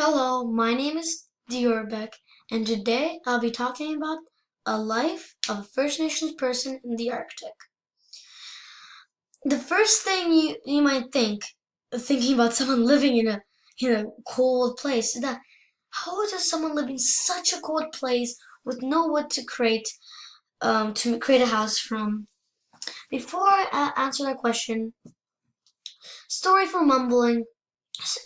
Hello, my name is Diorbeck, and today I'll be talking about a life of a First Nations person in the Arctic. The first thing you might think, thinking about someone living in a cold place, is that how does someone live in such a cold place with no wood to create a house from? Before I answer that question, story for mumbling.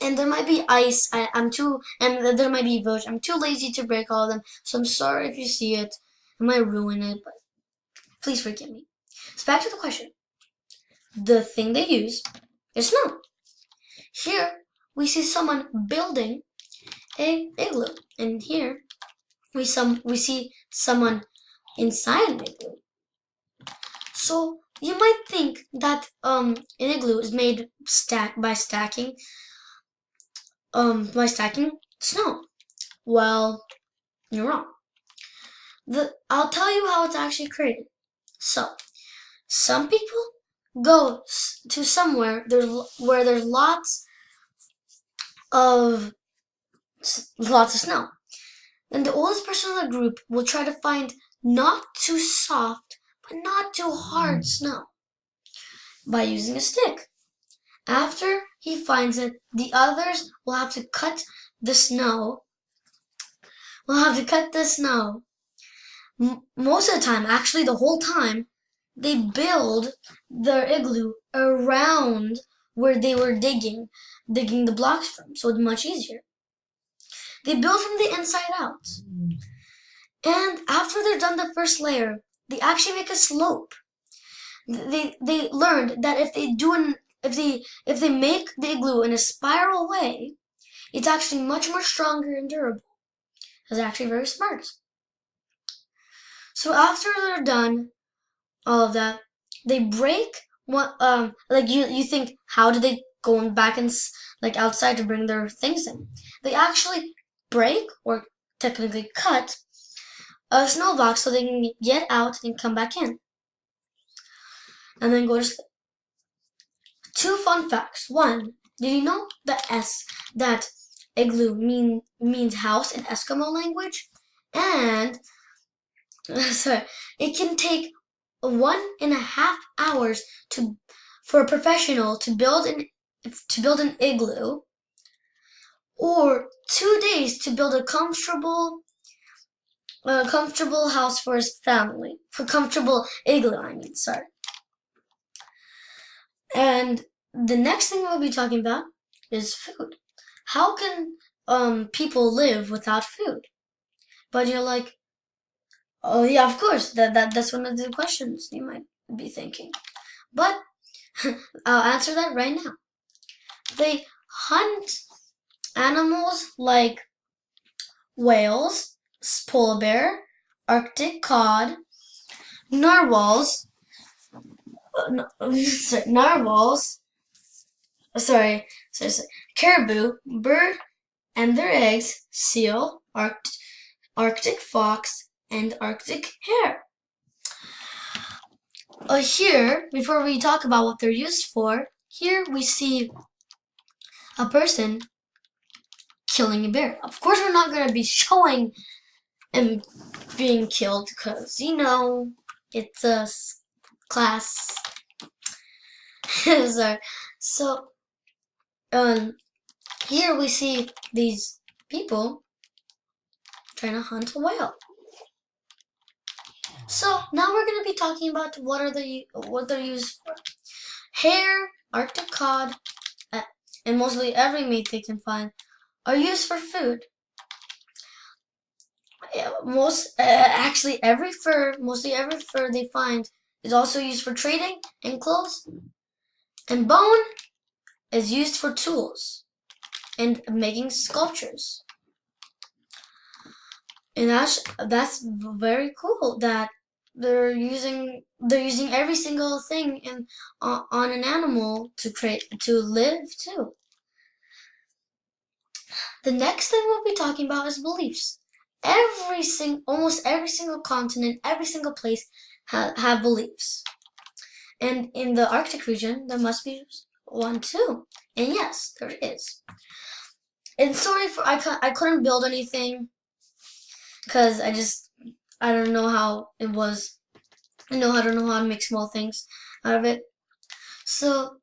And there might be ice. And there might be village. I'm too lazy to break all of them, so I'm sorry if you see it. I might ruin it, but please forgive me. So back to the question. The thing they use is snow. Here we see someone building a igloo, and here we see someone inside an igloo. So you might think that an igloo is made by stacking snow. Well, you're wrong. I'll tell you how it's actually created. So, some people go to somewhere where there's of lots of snow. And the oldest person in the group will try to find not too soft but not too hard snow by using a stick. After he finds it, the others will have to cut the snow. Most of the time, actually the whole time, they build their igloo around where they were digging the blocks from, so it's much easier. They build from the inside out. And after they're done the first layer, they actually make a slope. They learned that if they make the igloo in a spiral way, it's actually much more stronger and durable. It's actually very smart. So after they're done all of that, they break what like you think, how did they go back and like outside to bring their things in? They actually break, or technically cut, a snow block so they can get out and come back in, and then go to sleep. Two fun facts. One, did you know that igloo means house in Eskimo language? And sorry, it can take 1.5 hours for a professional to build an igloo, or 2 days to build a comfortable house for his family. For comfortable igloo, I mean, sorry. And the next thing we'll be talking about is food. How can people live without food? But you're like, oh yeah, of course. That's one of the questions you might be thinking. But I'll answer that right now. They hunt animals like whales, polar bear, Arctic cod, narwhals, caribou, bird and their eggs, seal, Arctic fox, and Arctic hare. Here, before we talk about what they're used for, here we see a person killing a bear. Of course, we're not going to be showing him being killed because, it's a class. Sorry. So, here we see these people trying to hunt a whale. So now we're going to be talking about what they're used for. Hare, Arctic cod, and mostly every meat they can find are used for food. Mostly every fur they find is also used for trading and clothes. And bone is used for tools and making sculptures. And that's very cool that they're using every single thing on an animal to live too. The next thing we'll be talking about is beliefs. Almost every single continent, every single place have beliefs. And in the Arctic region, there must be one too. And yes, there is. And sorry for I couldn't build anything because I don't know how it was. I don't know how to make small things out of it. So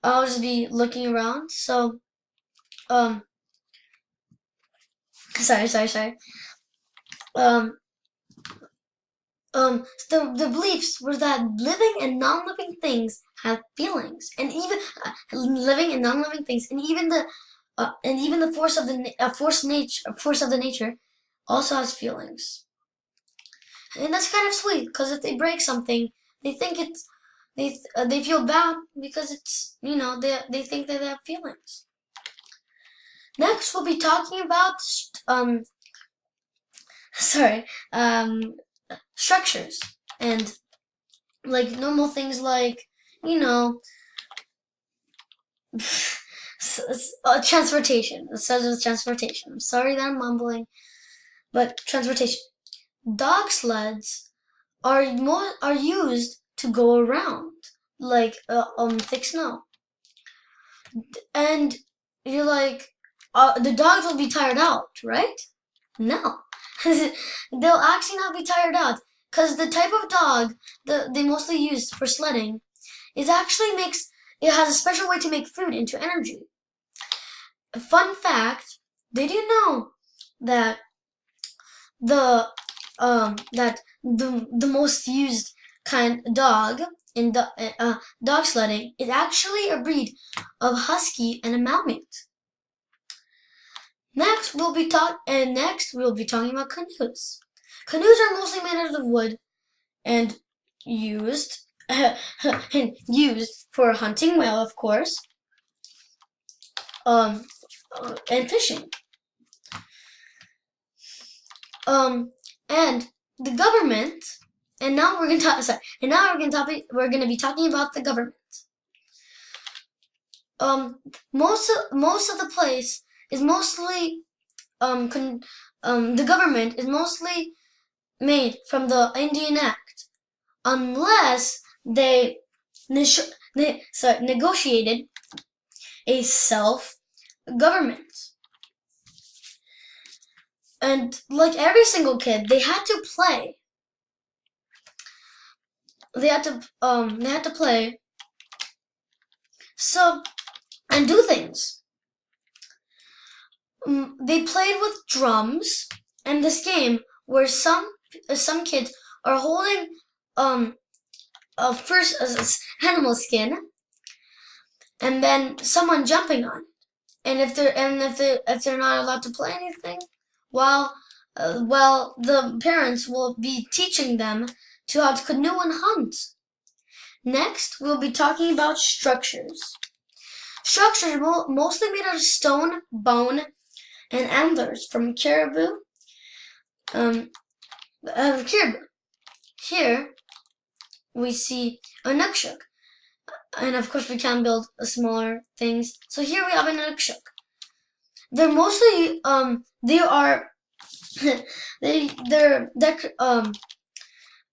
I'll just be looking around. So um sorry. Um the beliefs were that living and non-living things have feelings, and even living and non-living things, and even the force of the nature also has feelings. And that's kind of sweet because if they break something, they think it's they feel bad because it's they think that they have feelings. Next, we'll be talking about sorry structures and like normal things like you know transportation. It starts with transportation. I'm sorry that I'm mumbling, but transportation. Dog sleds are used to go around like thick snow, and you're like, the dogs will be tired out, right? No, they'll actually not be tired out because the type of dog they mostly use for sledding is actually makes it has a special way to make food into energy. A fun fact: did you know that the most used kind dog in dog sledding is actually a breed of husky and a malamute. Next we'll be talking about canoes. Canoes are mostly made out of wood and used and used for hunting whale, of course, and fishing. And the government, and now we're gonna be talking about the government. Most of the place is mostly the government is mostly made from the Indian Act, unless they negotiated a self-government. And like every single kid, they had to play. They had to play. So and do things. They played with drums, and this game where some kids are holding a first animal skin, and then someone jumping on it. And if they're not allowed to play anything, well, the parents will be teaching them to how to canoe and hunt. Next, we'll be talking about structures. Structures are mostly made out of stone, bone, and antlers from caribou. Caribou. Here we see a nukshuk, and of course we can build smaller things. So here we have a nukshuk. They're mostly they are they're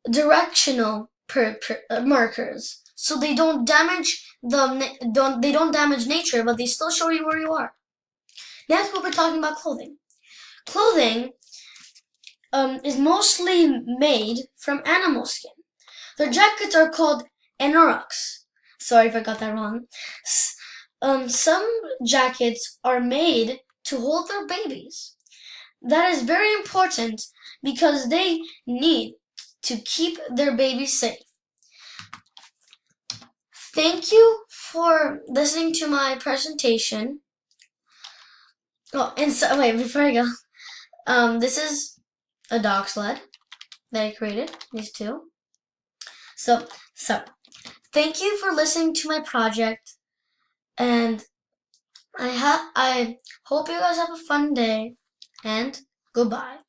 directional markers, so they don't damage nature, but they still show you where you are. Next, we'll be talking about clothing. Clothing is mostly made from animal skin. Their jackets are called anoraks. Sorry if I got that wrong. Some jackets are made to hold their babies. That is very important because they need to keep their babies safe. Thank you for listening to my presentation. Oh, and so wait, before I go, this is a dog sled that I created. These two. So thank you for listening to my project, and I hope you guys have a fun day, and goodbye.